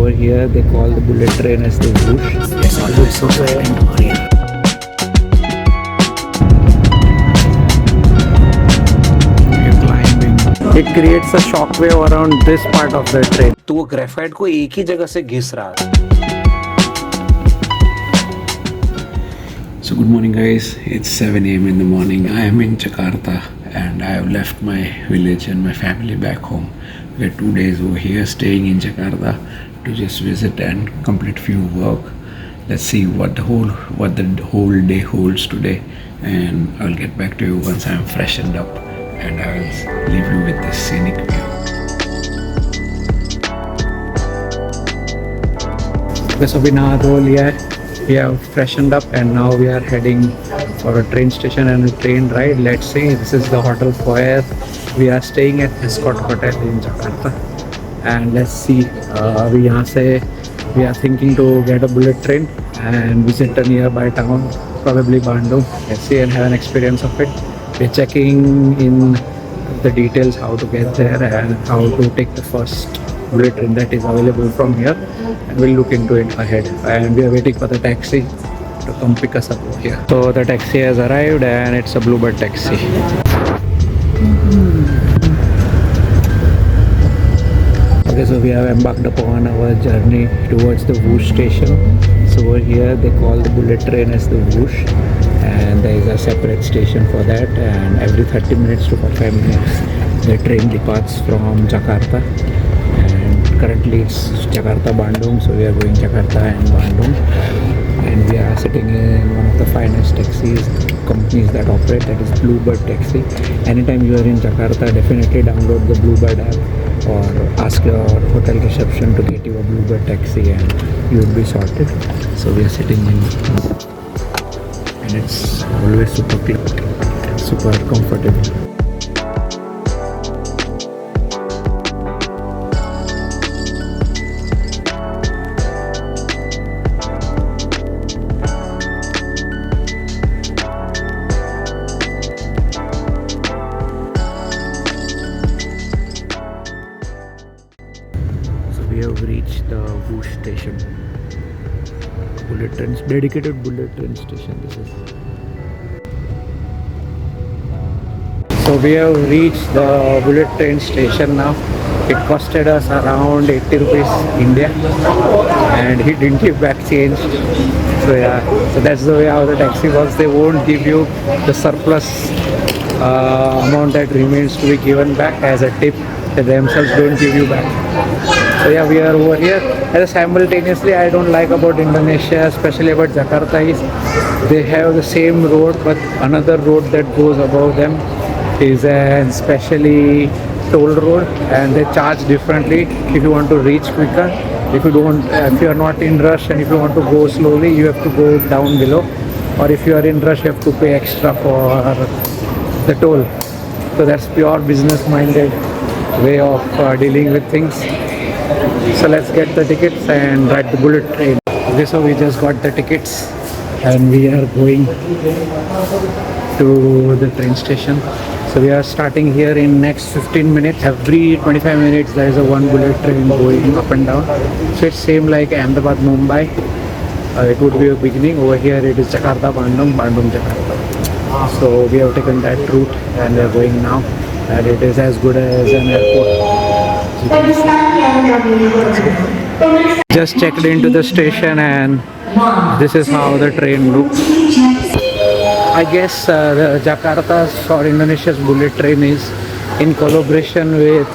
over here they call the bullet train as the whoosh. Yes, always so exciting over here. It creates a shockwave around this part of the train. तो वो graphite को एक ही जगह से घिस रहा है. So good morning guys, it's 7 a.m. in the morning. I am in Jakarta and I have left my village and my family back home. We are 2 days over here staying in Jakarta to just visit and complete few work. Let's see what the whole day holds today, and I'll get back to you once I'm freshened up and I will leave you with this scenic view. Okay, so we now we have freshened up and now we are heading for a train station and a train ride. Let's see, this is the hotel where we are staying at Escort Hotel in Jakarta, and let's see, we are thinking to get a bullet train and visit a nearby town, probably Bandung. Let's see and have an experience of it. We're checking in the details how to get there and how to take the first bullet train that is available from here, and we'll look into it ahead. And we are waiting for the taxi to come pick us up over here. So the taxi has arrived and it's a Bluebird taxi. Okay, so we have embarked upon our journey towards the Whoosh station. So over here they call the bullet train as the Whoosh, and there is a separate station for that, and every 30 minutes to 45 minutes the train departs from Jakarta, and currently it's Jakarta Bandung, so we are going Jakarta and Bandung, and we are sitting in one of the finest taxis companies that operate, that is Bluebird Taxi. Anytime you are in Jakarta, definitely download the Bluebird app or ask your hotel reception to get you a Bluebird taxi and you will be sorted. So we are sitting in, and it's always super clean, super comfortable. We have reached the Whoosh station. Bullet trains, dedicated bullet train station this is. So we have reached the bullet train station now. It costed us around 80 rupees India, and he didn't give back change. So yeah, so that's the way how the taxi works. They won't give you the surplus amount that remains to be given back as a tip. They themselves don't give you back. So yeah, we are over here. And simultaneously, I don't like about Indonesia, especially about Jakarta, is they have the same road, but another road that goes above them is an specially toll road, and they charge differently if you want to reach quicker. If you are not in rush and if you want to go slowly, you have to go down below, or if you are in rush, you have to pay extra for the toll. So that's pure business-minded way of dealing with things. So let's get the tickets and ride the bullet train. Okay, so we just got the tickets and we are going to the train station. So we are starting here in next 15 minutes. Every 25 minutes there is a one bullet train going up and down. So it's same like Ahmedabad, Mumbai. It would be a beginning. Over here it is Jakarta, Bandung, Bandung, Jakarta. So we have taken that route and we are going now. And it is as good as an airport. Just checked into the station and this is how the train looks. I guess the Jakarta's or Indonesia's bullet train is in collaboration with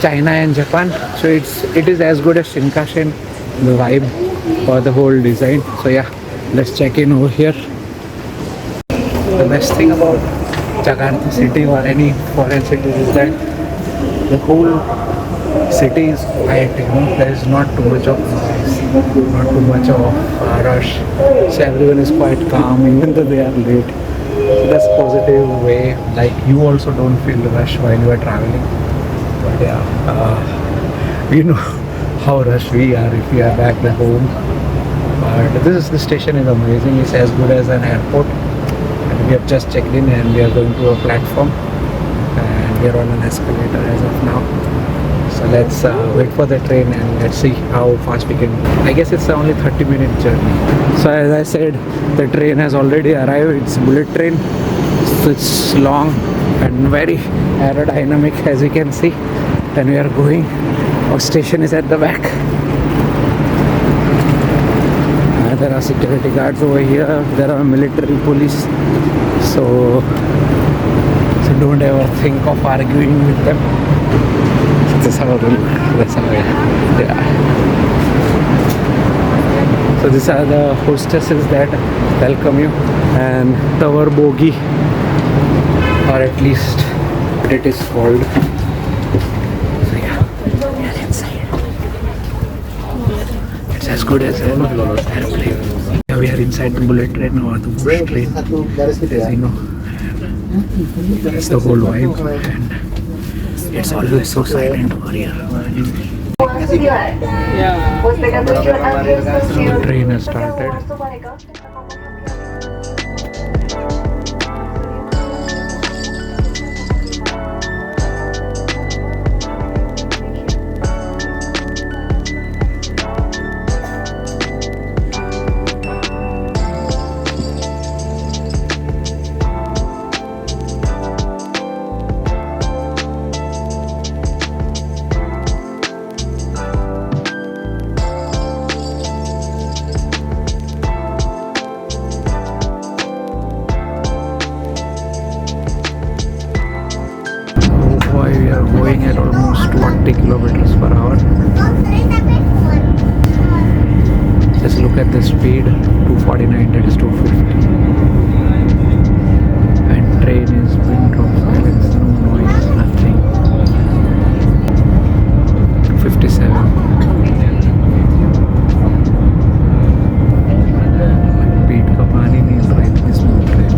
China and Japan. So it is as good as Shinkansen, the vibe or the whole design. So yeah, let's check in over here. The best thing about Jakarta city or any foreign city is that the whole city is quiet, there is not too much of noise, not too much of rush, so everyone is quite calm even though they are late. So that's positive way, like you also don't feel the rush while you are traveling. But yeah, you know how rushed we are if we are back at home. But the station is amazing, it's as good as an airport. And we have just checked in and we are going to a platform, and we are on an escalator as of now. So let's wait for the train and let's see how fast we can. I guess it's only 30-minute journey. So as I said, the train has already arrived. It's bullet train. So it's long and very aerodynamic, as you can see. And we are going. Our station is at the back. There are security guards over here. There are military police. So don't ever think of arguing with them. So this is how they look. That's how they are. So these are the hostesses that welcome you, and our bogie, or at least it is called. So yeah, we are inside. It's as good as an airplane. Yeah, we are inside the bullet train or the bush train, as you know. That's the whole vibe, and it's always so silent over here. The train has started. We are going at almost 20 kilometers per hour. Just look at the speed, 249, that is 250. And train is wind drop silence, no noise, nothing. 257. Beat का पानी नहीं हिल रहा है इतनी smooth train.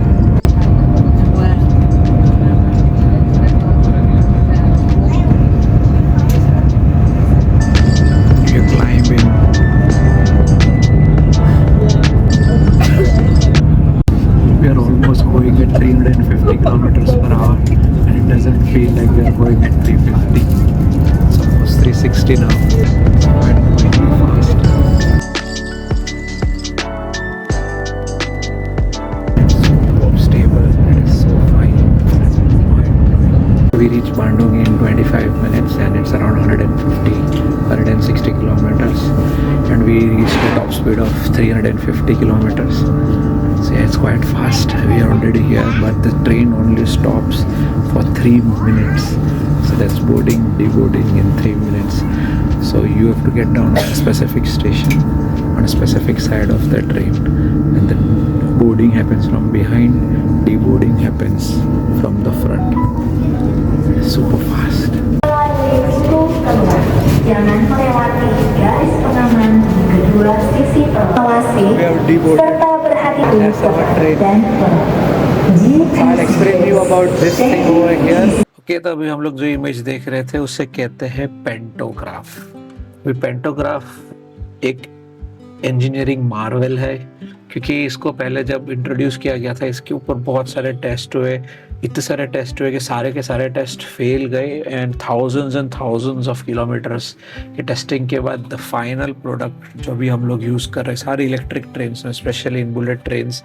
Going at 350 kilometers per hour, and it doesn't feel like we are going at 350. It's almost 360 now. It's quite going fast. It's so stable. It is so fine. We reach Bandung in 25 minutes, and it's around 160 kilometers, and we reached a top speed of 350 kilometers. So yeah, it's quite fast. We are already here, but the train only stops for 3 minutes. So that's boarding, deboarding in 3 minutes. So you have to get down at a specific station on a specific side of the train, and then boarding happens from behind, deboarding happens from the front. It's super fast. Jangan melewati garis pengaman di kedua sisi awasi serta berhati-hati That's our train. dan I'll explain you about this thing over here. Okay, तो अभी हम लोग जो image देख रहे थे उसे कहते हैं पेंटोग्राफ। पेंटोग्राफ एक इंजीनियरिंग मार्वल है, क्योंकि इसको पहले जब इंट्रोड्यूस किया गया था इसके ऊपर बहुत सारे टेस्ट हुए, इतने सारे टेस्ट हुए कि सारे के सारे टेस्ट फेल गए, एंड थाउजेंड्स ऑफ किलोमीटर्स के टेस्टिंग के बाद द फाइनल प्रोडक्ट जो भी हम लोग यूज़ कर रहे हैं सारी इलेक्ट्रिक ट्रेन्स में, स्पेशली इन बुलेट ट्रेन्स,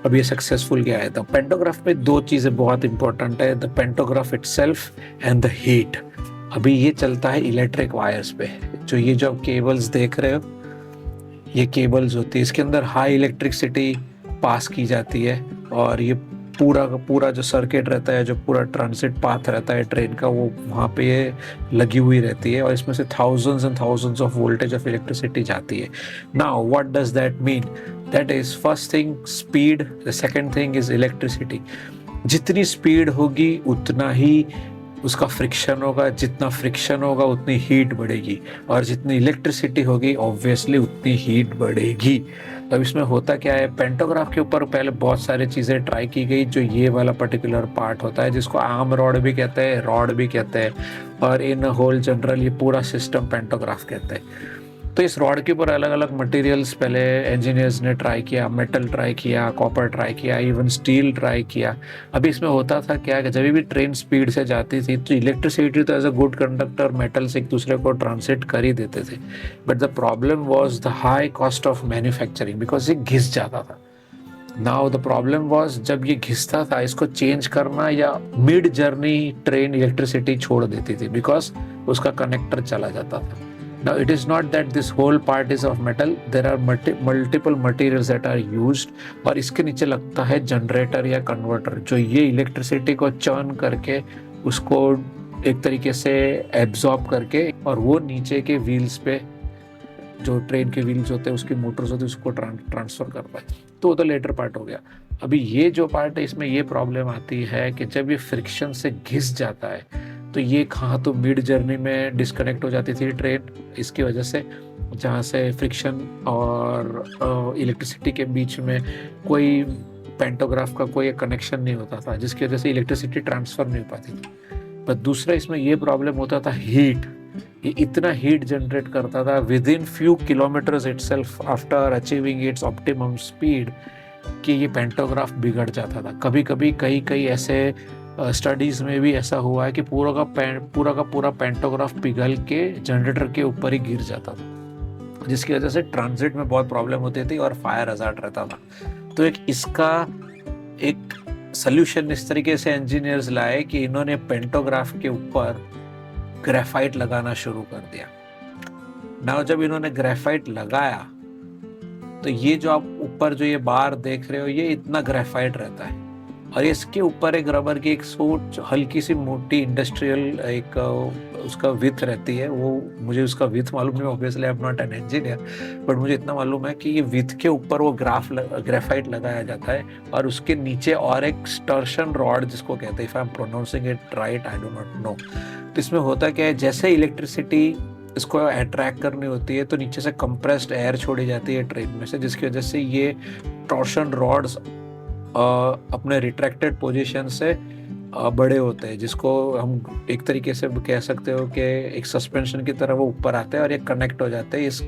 अब ये सक्सेसफुल गया है। तो पेंटोग्राफ में दो चीज़ें बहुत इंपॉर्टेंट है, the pantograph itself and the heat. अभी ये चलता है इलेक्ट्रिक वायर्स पे। जो ये जो केबल्स देख रहे हो, ये केबल्स होती है, इसके अंदर हाई इलेक्ट्रिसिटी पास की जाती है, और ये पूरा का पूरा जो सर्किट रहता है, जो पूरा ट्रांसिट पाथ रहता है ट्रेन का, वो वहाँ पे लगी हुई रहती है, और इसमें से thousands and thousands of voltage of electricity जाती है। Now what does that mean? That is first thing speed, the second thing is electricity. जितनी स्पीड होगी उतना ही उसका फ्रिक्शन होगा, जितना फ्रिक्शन होगा उतनी हीट बढ़ेगी, और जितनी इलेक्ट्रिसिटी होगी ऑब्वियसली उतनी हीट बढ़ेगी। तो अब इसमें होता क्या है, पेंटोग्राफ के ऊपर पहले बहुत सारी चीज़ें ट्राई की गई, जो ये वाला पर्टिकुलर पार्ट होता है जिसको आर्म रॉड भी कहते हैं, रॉड भी कहते हैं, और इन होल जनरल ये पूरा सिस्टम पेंटोग्राफ कहते हैं। तो इस रॉड के ऊपर अलग अलग मटेरियल्स पहले इंजीनियर्स ने ट्राई किया, मेटल ट्राई किया, कॉपर ट्राई किया, इवन स्टील ट्राई किया। अभी इसमें होता था क्या कि जब भी ट्रेन स्पीड से जाती थी तो इलेक्ट्रिसिटी तो as a good conductor metal से एक दूसरे को ट्रांसलेट कर ही देते थे, but the problem was the high cost of manufacturing because ये घिस जाता था। नाउ द प्रॉब्लम वाज जब ये घिसता था इसको चेंज करना या मिड जर्नी ट्रेन इलेक्ट्रिसिटी छोड़ देती थी बिकॉज उसका कनेक्टर चला जाता था। Now it is not that this whole part is of metal, there are multiple materials that are used और इसके नीचे लगता है जनरेटर या कन्वर्टर जो ये इलेक्ट्रिसिटी को चर्न करके उसको एक तरीके से एब्जॉर्ब करके और वो नीचे के व्हील्स पे जो ट्रेन के व्हील्स होते हैं उसकी मोटर्स होती है उसको ट्रांसफर करता है। तो वो तो लेटर पार्ट हो गया। अभी ये जो पार्ट है इसमें ये प्रॉब्लम आती है कि जब ये फ्रिक्शन से घिस जाता है तो ये कहाँ तो मिड जर्नी में डिस्कनेक्ट हो जाती थी ट्रेन इसकी वजह से, जहाँ से फ्रिक्शन और इलेक्ट्रिसिटी के बीच में कोई पेंटोग्राफ का कोई कनेक्शन नहीं होता था जिसकी वजह से इलेक्ट्रिसिटी ट्रांसफर नहीं हो पाती थी। पर दूसरा इसमें ये प्रॉब्लम होता था हीट, ये इतना हीट जनरेट करता था with in few kilometres itself after achieving it's optimum speed कि ये पेंटोग्राफ बिगड़ जाता था। कभी कभी कई ऐसे स्टडीज़ में भी ऐसा हुआ है कि पूरा का पूरा पेंटोग्राफ पिघल के जनरेटर के ऊपर ही गिर जाता था जिसकी वजह से ट्रांजिट में बहुत प्रॉब्लम होती थी और फायर हज़ार्ड रहता था। तो इसका एक सल्यूशन इस तरीके से इंजीनियर्स लाए कि इन्होंने पेंटोग्राफ के ऊपर ग्रेफाइट लगाना शुरू कर दिया। नाउ जब इन्होंने ग्रेफाइट लगाया तो ये जो आप ऊपर जो ये बार देख रहे हो ये इतना ग्रेफाइट रहता है और इसके ऊपर एक रबर की एक सोच हल्की सी मोटी इंडस्ट्रियल एक उसका विथ रहती है। वो मुझे उसका विथ मालूम नहीं, obviously I am not an engineer, but मुझे इतना मालूम है कि ये विथ के ऊपर वो ग्रेफाइट लगाया जाता है और उसके नीचे और एक स्टर्शन रॉड जिसको कहते हैं, if I am pronouncing it right I do not no. तो इसमें होता क्या है जैसे इलेक्ट्रिसिटी इसको अट्रैक्ट करनी होती है तो नीचे से कंप्रेस्ड एयर छोड़ी जाती है ट्रेन में से जिसकी वजह से ये टॉर्शन रॉड्स अपने रिट्रैक्टेड पोजीशन से बड़े होते हैं जिसको हम एक तरीके से कह सकते हो कि एक सस्पेंशन की तरह वो ऊपर आते हैं और ये कनेक्ट हो जाते हैं इस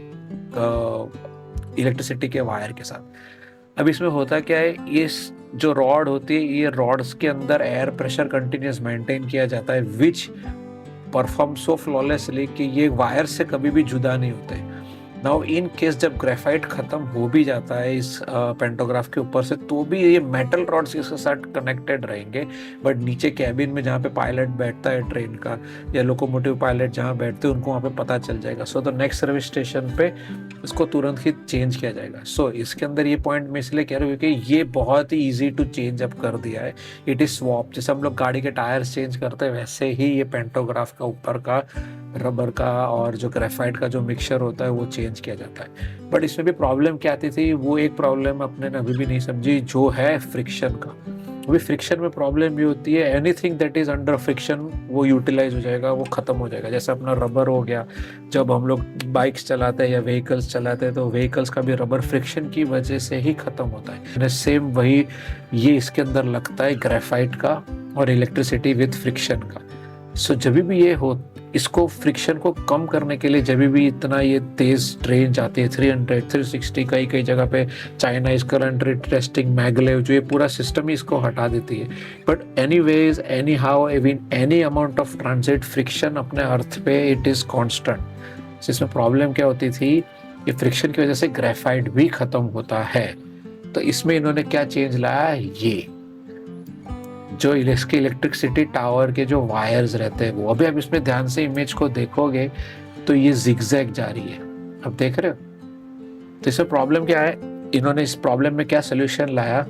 इलेक्ट्रिसिटी के वायर के साथ। अब इसमें होता क्या है, ये जो रॉड होती है ये रॉड्स के अंदर एयर प्रेशर कंटिन्यूस मेंटेन किया जाता है विच परफॉर्म सो फ्लॉलेसली कि ये वायर से कभी भी जुदा नहीं होते। नाउ इन केस जब ग्रेफाइट खत्म हो भी जाता है इस पेंटोग्राफ के ऊपर से तो भी ये मेटल रॉड्स के साथ कनेक्टेड रहेंगे, बट नीचे कैबिन में जहाँ पे पायलट बैठता है ट्रेन का या लोकोमोटिव पायलट जहाँ बैठते हैं उनको वहाँ पे पता चल जाएगा। So the next service station पे इसको तुरंत ही चेंज किया जाएगा। सो इसके अंदर ये पॉइंट मैं इसलिए कह रहा हूँ क्योंकि ये बहुत ही ईजी टू चेंज अब कर दिया है। इट इज स्वॉप, जैसे हम लोग गाड़ी के टायर्स चेंज करते हैं वैसे ही ये पेंटोग्राफ का ऊपर का रबर का और जो ग्रेफाइट का जो मिक्सचर होता है वो चेंज किया जाता है। बट इसमें भी प्रॉब्लम क्या आती थी, वो एक प्रॉब्लम अपने ने अभी भी नहीं समझी जो है फ्रिक्शन का। अभी फ्रिक्शन में प्रॉब्लम ये होती है anything that is under friction वो यूटिलाइज हो जाएगा, वो खत्म हो जाएगा। जैसे अपना रबर हो गया, जब हम लोग बाइक्स चलाते हैं या व्हीकल्स चलाते हैं तो व्हीकल्स का भी रबर फ्रिक्शन की वजह से ही खत्म होता है। सेम वही ये इसके अंदर लगता है ग्रेफाइट का और इलेक्ट्रिसिटी विथ फ्रिक्शन का। सो जब भी ये हो इसको फ्रिक्शन को कम करने के लिए जब भी इतना ये तेज ट्रेन जाती है 300 360 कई जगह पे China is currently testing maglev जो ये पूरा सिस्टम ही इसको हटा देती है। But anyways any how any amount of transit friction अपने अर्थ पे इट इज कांस्टेंट। इसमें प्रॉब्लम क्या होती थी कि फ्रिक्शन की वजह से ग्रेफाइट भी खत्म होता है। तो इसमें इन्होंने क्या चेंज लाया, ये जो इसके इलेक्ट्रिसिटी टावर के जो वायर्स रहते हैं वो अभी आप इसमें ध्यान से इमेज को देखोगे तो ये जिगजैग जा रही है, अब देख रहे हो। तो इसमें प्रॉब्लम क्या है, इन्होंने इस प्रॉब्लम में क्या सोल्यूशन लाया,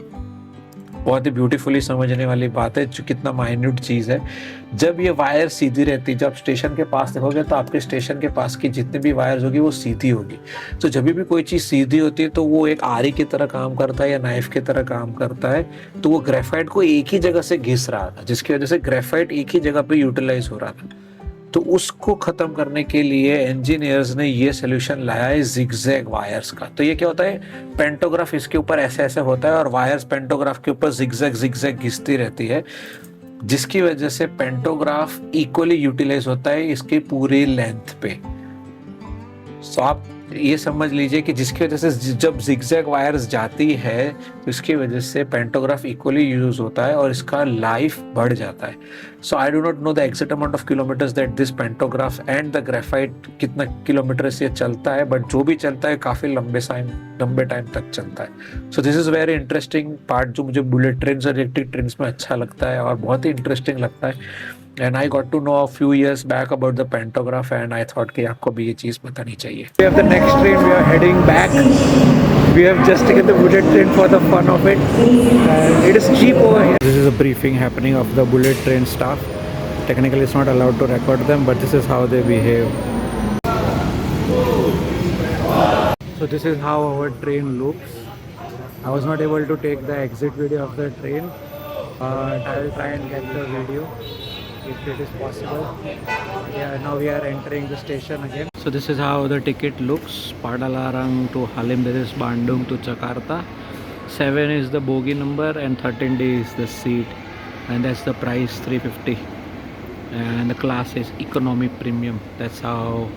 बहुत ही ब्यूटीफुली समझने वाली बात है जो कितना माइन्यूट चीज़ है। जब ये वायर सीधी रहती, जब स्टेशन के पास देखोगे तो आपके स्टेशन के पास की जितनी भी वायर्स होगी वो सीधी होगी। तो जब भी कोई चीज़ सीधी होती है तो वो एक आरी की तरह काम करता है या नाइफ की तरह काम करता है। तो वो ग्रेफाइट को एक ही जगह से घिस रहा था जिसकी वजह से ग्रेफाइट एक ही जगह पे यूटिलाइज हो रहा था। तो उसको खत्म करने के लिए इंजीनियर्स ने ये सोल्यूशन लाया है जिगजैग वायर्स का। तो ये क्या होता है, पेंटोग्राफ इसके ऊपर ऐसे ऐसे होता है और वायर्स पेंटोग्राफ के ऊपर जिगजैग घिसती रहती है जिसकी वजह से पेंटोग्राफ इक्वली यूटिलाइज होता है इसकी पूरी लेंथ पे। सो आप ये समझ लीजिए कि जिसकी वजह से जब जिगजैग वायर्स जाती है तो इसकी वजह से पेंटोग्राफ इक्वली यूज होता है और इसका लाइफ बढ़ जाता है. So I do not know the exact amount of kilometres that this pantograph and the graphite कितना किलोमीटर से चलता है, बट जो भी चलता है काफ़ी लंबे टाइम तक चलता है. So this is very interesting part जो मुझे बुलेट ट्रेन और इलेक्ट्रिक ट्रेन में अच्छा लगता है और बहुत ही इंटरेस्टिंग लगता है. And I got to know a few years back about the pantograph and I thought कि आपको भी ये चीज़ बतानी चाहिए. We have the next train, we are heading back. We have just taken the bullet train for the fun of it. And it is cheap over here. This is a briefing happening of the bullet train staff. Technically it's not allowed to record them, but this is how they behave. So this is how our train looks. I was not able to take the exit video of the train, but I will try and get the video if it is possible. Yeah, now we are entering the station again. So this is how the ticket looks. Padalarang to Halim, this is Bandung to Jakarta. 7 is the bogie number and 13D is the seat, and that's the price 350. And the class is economy premium. That's how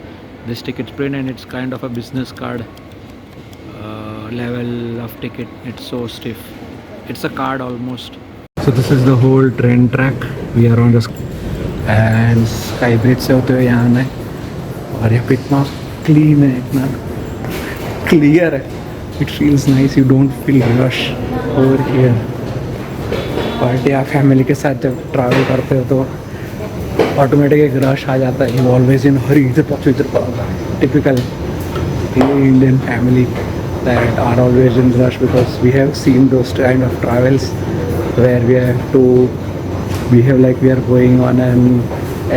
this ticket's print, and it's kind of a business card level of ticket. It's so stiff. It's a card almost. So this is the whole train track. We are on the and sky bridge से होते हुए यहाँ आना है और यहाँ पे इतना क्लीन है, इतना क्लियर है. It feels nice, you don't feel rush over here. But या फैमिली के साथ जब ट्रैवल करते हो तो ऑटोमेटिक एक रश आ जाता है. यू ऑलवेज इन हरी, इधर पहुँचो इधर पहुँचो. Typical Indian family that are always in rush because we have seen those kind of travels where we have to behave like we are going on an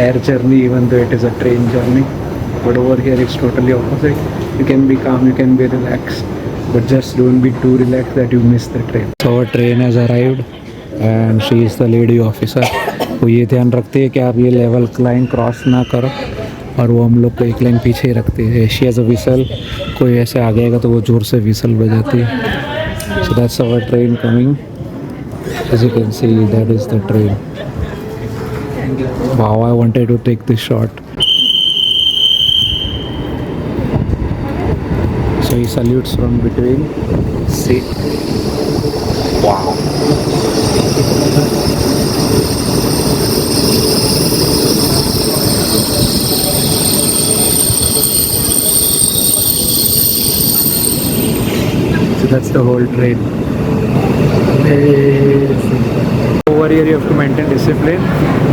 air journey even though it is a train journey. But over here it's totally opposite. You can be calm, you can be relaxed, but just don't be too relaxed that you miss the train. So our train has arrived and she is the lady officer. वो ये ध्यान रखती है कि आप ये level line cross ना करो और वो हम लोग को एक लाइन पीछे ही रखती है. She has a whistle. कोई ऐसे आ गएगा तो वो ज़ोर से विसल बजाती है. So that's our train coming. As you can see, that is the train. Wow, I wanted to take this shot. So he salutes from between. See? Wow. So that's the whole train. Over here you have to maintain discipline.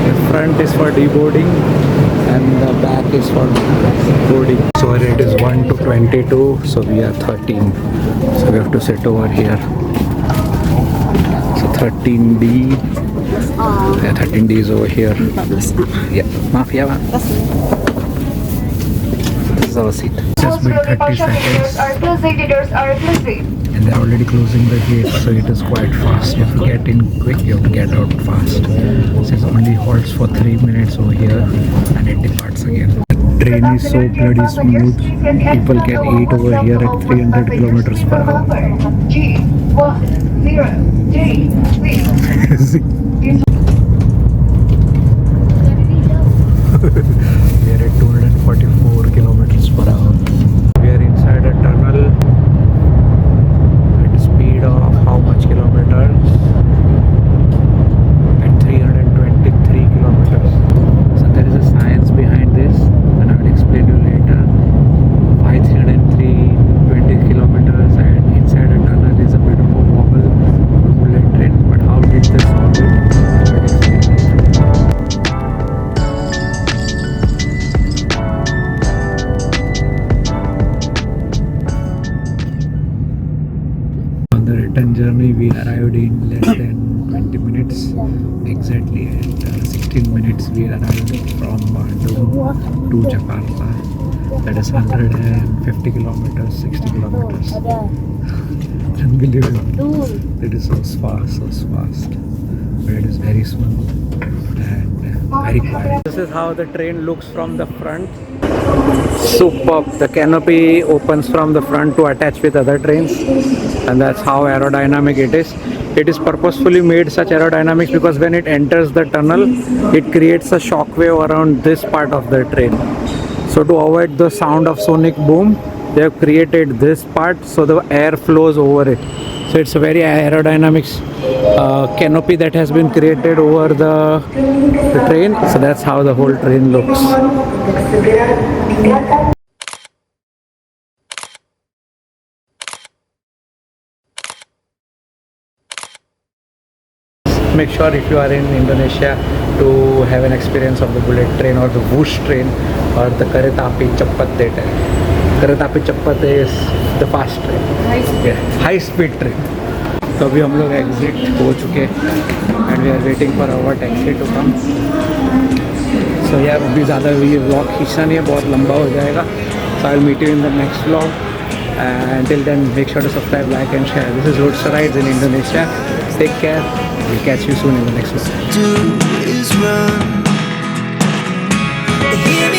The front is for deboarding and the back is for boarding. So it is 1 to 22, so we are 13. So we have to sit over here. So 13D. Yeah, 13D is over here. Yeah, Mafia. This is our seat. Just been 30 seconds. Are closing, the doors are closing. And they're already closing the gate, so it is quite fast. If you get in quick, you have to get out fast. So it only halts for 3 minutes over here and it departs again. The train is so bloody smooth. People can eat over here at 300 kilometers per hour. We are at 244 kilometers per hour. We are inside a tunnel. Of how much kilometers? At 323 kilometers. So there is a science behind this and I will explain you later why 320 kilometers and inside a tunnel is a bit of a wobble bullet train. But how did they solve it? I will explain later. The return journey we arrived in less than 20 minutes exactly, and 16 minutes we arrived from Bandung to Jakarta. That is 150 kilometers, 60 kilometers. Unbelievable. It is so fast, but it is very smooth and very quiet. This is how the train looks from the front. Superb. The canopy opens from the front to attach with other trains, and that's how aerodynamic it is. It is purposefully made such aerodynamics because when it enters the tunnel, it creates a shock wave around this part of the train. So to avoid the sound of sonic boom, they have created this part so the air flows over it. So it's a very aerodynamic canopy that has been created over the train. So that's how the whole train looks. Segera meninggalkan Make sure if you are in Indonesia to have an experience of the bullet train or the Whoosh train or the Kereta Api Cepat theater. Kereta Api Cepat is the fast train. High speed train. तो अभी हम लोग exit हो चुके and we are waiting for our taxi to come. So यार अभी ज़्यादा ये व्लॉग खींचना नहीं है, बहुत लंबा हो जाएगा. So I will meet you in the next vlog and till then make sure to subscribe, like and share. This is Roadster Rides in Indonesia. Take care. We'll catch you soon in the next one. Do is run. Here